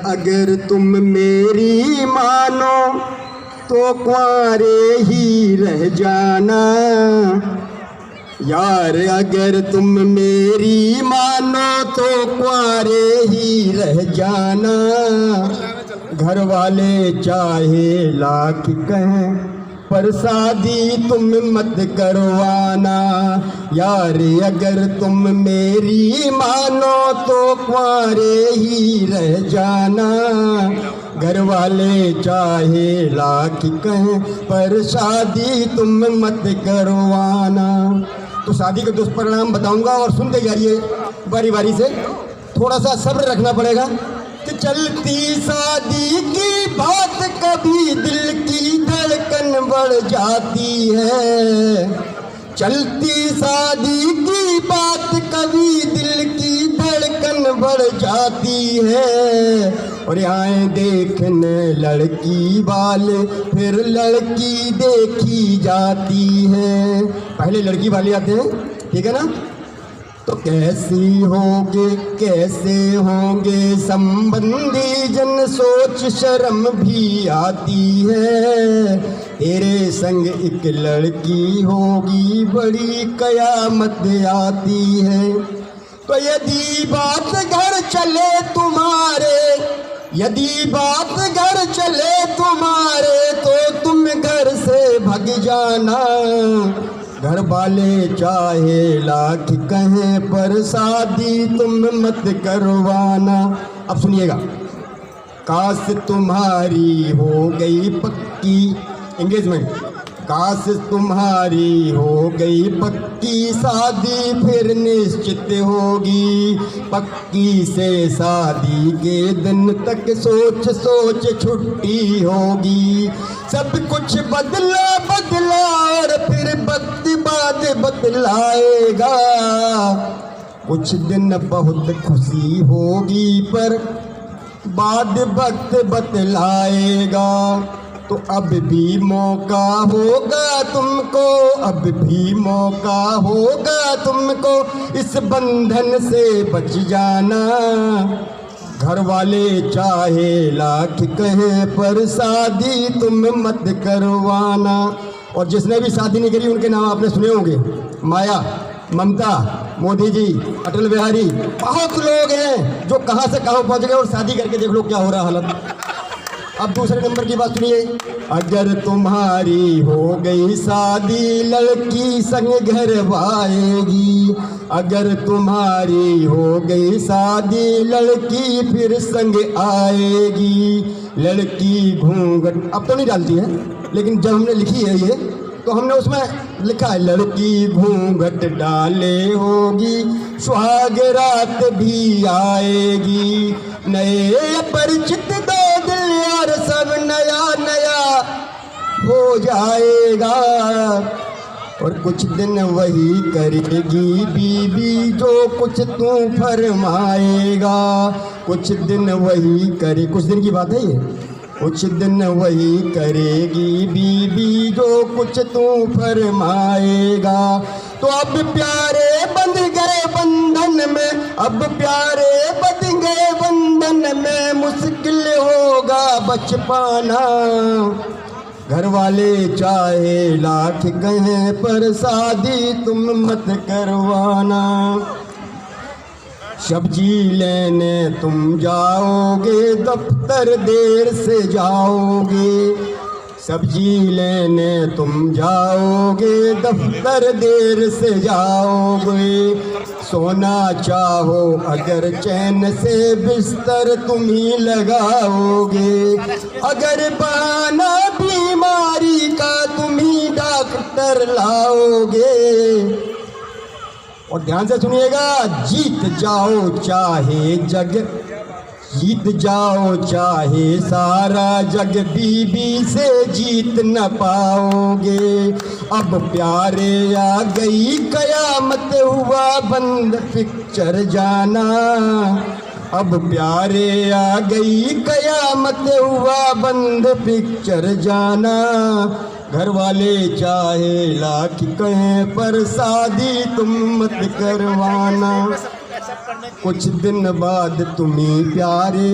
अगर तुम मेरी मानो तो कुंवारे ही रह जाना। यार अगर तुम मेरी मानो तो कुंवारे ही रह जाना। घर वाले चाहे लाख कहें पर शादी तुम मत करवाना। यार अगर तुम मेरी मानो तो कुंवारे ही रह जाना। घर वाले चाहे लाख कहें पर शादी तुम मत करवाना। तो शादी के दुष्परिणाम बताऊंगा और सुनते जाइए बारी बारी से, थोड़ा सा सब्र रखना पड़ेगा। कि चलती शादी की बात कभी दिल की धड़कन बढ़ जाती है। चलती शादी की बात कभी दिल की धड़कन बढ़ जाती है। और यहाँ देखने लड़की वाले फिर लड़की देखी जाती है। पहले लड़की वाले आते हैं, ठीक है ना। तो कैसे होंगे संबंधी जन सोच शर्म भी आती है। तेरे संग एक लड़की होगी बड़ी कयामत आती है। तो यदि बात घर चले तुम्हारे, यदि बात घर चले तुम्हारे तो तुम घर से भग जाना। घर वाले चाहे लाख कहें पर शादी तुम मत करवाना। अब सुनिएगा। काश तुम्हारी हो गई पक्की एंगेजमेंट, काश तुम्हारी हो गई पक्की शादी फिर निश्चित होगी। पक्की से शादी के दिन तक सोच सोच छुट्टी होगी। सब कुछ बदला बदला और फिर वक्त बाद बदलाएगा। कुछ दिन बहुत खुशी होगी पर बाद वक्त बदलाएगा। तो अब भी मौका होगा तुमको, अब भी मौका होगा तुमको इस बंधन से बच जाना। घर वाले चाहे लाख कहें पर शादी तुम मत करवाना। और जिसने भी शादी नहीं करी उनके नाम आपने सुने होंगे। माया, ममता, मोदी जी, अटल बिहारी, बहुत लोग हैं जो कहाँ से कहाँ पहुँच गए और शादी करके देख लो क्या हो रहा हालत। अब दूसरे नंबर की बात सुनिए। अगर तुम्हारी हो गई शादी लड़की संग घर आएगी। अगर तुम्हारी हो गई शादी लड़की फिर संग आएगी। लड़की घूंघट अब तो नहीं डालती है, लेकिन जब हमने लिखी है ये तो हमने उसमें लिखा है लड़की घूंघट डाले होगी सुहाग रात भी आएगी। नए परिचित दो दिल यार सब नया नया हो जाएगा। और कुछ दिन वही करेगी बीबी जो कुछ तू फरमाएगा। कुछ दिन वही करे, कुछ दिन की बात है ये, कुछ दिन वही करेगी बीबी जो कुछ तू फरमाएगा। तो अब प्यारे बंध गए बंधन में, अब प्यारे बंध गए बंधन में मुश्किल होगा बच पाना। घर वाले चाहे लाख कहें पर शादी तुम मत करवाना। सब्जी लेने तुम जाओगे दफ्तर देर से जाओगे। सब्जी लेने तुम जाओगे दफ्तर देर से जाओगे। सोना चाहो अगर चैन से बिस्तर तुम ही लगाओगे। अगर बहाना बीमारी का तुम ही डॉक्टर लाओगे। और ध्यान से सुनिएगा। जीत जाओ चाहे जग, जीत जाओ चाहे सारा जग बीबी से जीत न पाओगे। अब प्यारे आ गई कयामत हुआ बंद पिक्चर जाना। अब प्यारे आ गई कयामत हुआ बंद पिक्चर जाना। घर वाले चाहे लाख कहें पर शादी तुम मत करवाना। कुछ दिन बाद तुम्हें प्यारे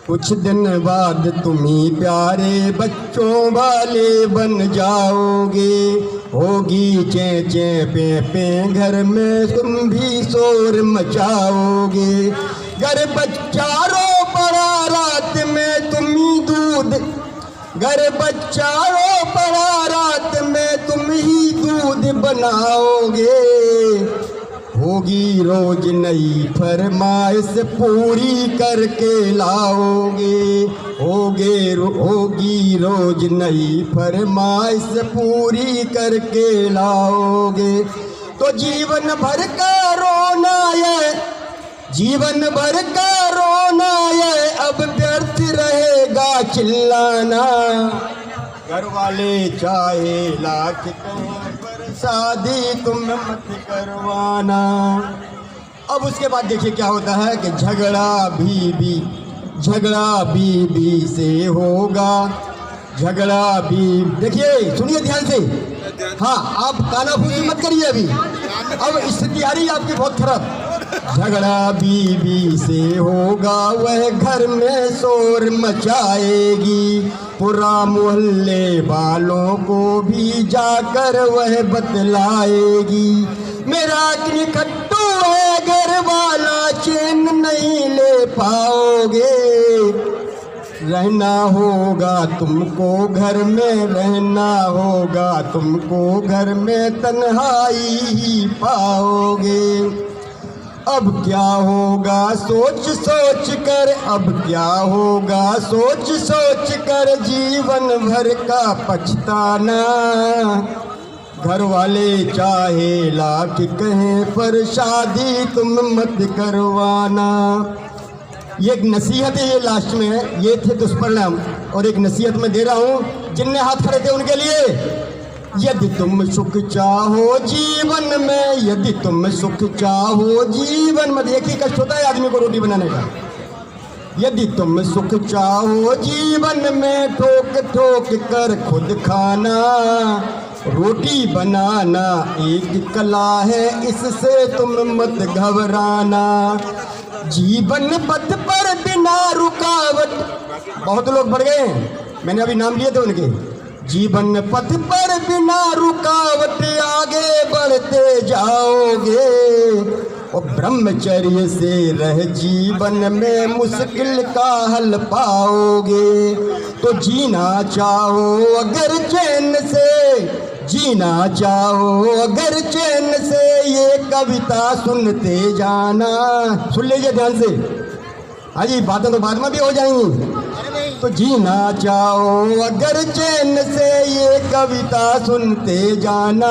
कुछ दिन बाद तुम ही प्यारे बच्चों वाले बन जाओगे। होगी चे चे पे पे घर में तुम भी शोर मचाओगे। घर बच्चा रो पड़ा रात में तुम ही दूध, घर बच्चा रो पड़ा रात में तुम ही दूध बनाओगे। होगी रोज नई फरमाइश पूरी करके लाओगे। होगी रोज नई फरमाइश पूरी करके लाओगे। तो जीवन भर का रोना ये, जीवन भर का रोना ये अब व्यर्थ रहेगा चिल्लाना। घर वाले चाहे लाख कहें पर शादी तुम मत करवाना। अब उसके बाद देखिए क्या होता है कि झगड़ा बीबी से होगा। झगड़ा भी देखिए, सुनिए ध्यान से। हाँ, आप कानाफूसी मत करिए अभी, अब स्थिति आ रही है आपकी बहुत खराब। झगड़ा बीबी से होगा, वह घर में शोर मचाएगी। पूरा मोहल्ले वालों को भी जाकर वह बतलाएगी। मेरा निखट्टू है घर वाला, चैन नहीं ले पाओगे। रहना होगा तुमको घर में, रहना होगा तुमको घर में, तन्हाई ही पाओगे। अब क्या होगा सोच सोच कर, अब क्या होगा सोच सोच कर, जीवन भर का पछताना। घर वाले चाहे लाख कहें पर शादी तुम मत करवाना। ये एक नसीहत है, ये लास्ट में है, ये थे दुष्परिणाम। और एक नसीहत मैं दे रहा हूँ जिनने हाथ खड़े थे उनके लिए। यदि तुम सुख चाहो जीवन में, यदि तुम सुख चाहो जीवन में, एक ही कष्ट होता है आदमी को रोटी बनाने का। यदि तुम सुख चाहो जीवन में, ठोक ठोक कर खुद खाना। रोटी बनाना एक कला है, इससे तुम मत घबराना। जीवन पथ पर बिना रुकावट, बहुत लोग बढ़ गए हैं, मैंने अभी नाम लिए थे उनके। जीवन पथ पर बिना रुकावट आगे बढ़ते जाओगे। और ब्रह्मचर्य से रह जीवन में मुश्किल का हल पाओगे। तो जीना चाहो अगर चैन से, जीना चाहो अगर चैन से, ये कविता सुनते जाना। सुन लीजिए ध्यान से, हाँ जी, बातें तो बाद में भी हो जाएंगी। तो जीना चाहो अगर चैन से, ये कविता सुनते जाना।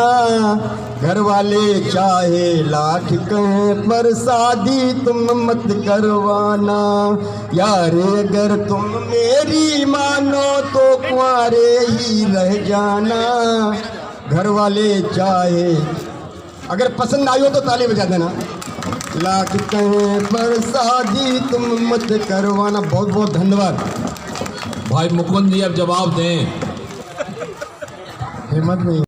घर वाले चाहे लाख कहें पर शादी तुम मत करवाना। यार अगर तुम मेरी मानो तो कुंवारे ही रह जाना। घर वाले चाहे, अगर पसंद आई हो तो ताली बजा देना। लाख कहें पर शादी तुम मत करवाना। बहुत बहुत धन्यवाद। भाई मुकुंद जी अब जवाब दें। हिम्मत नहीं।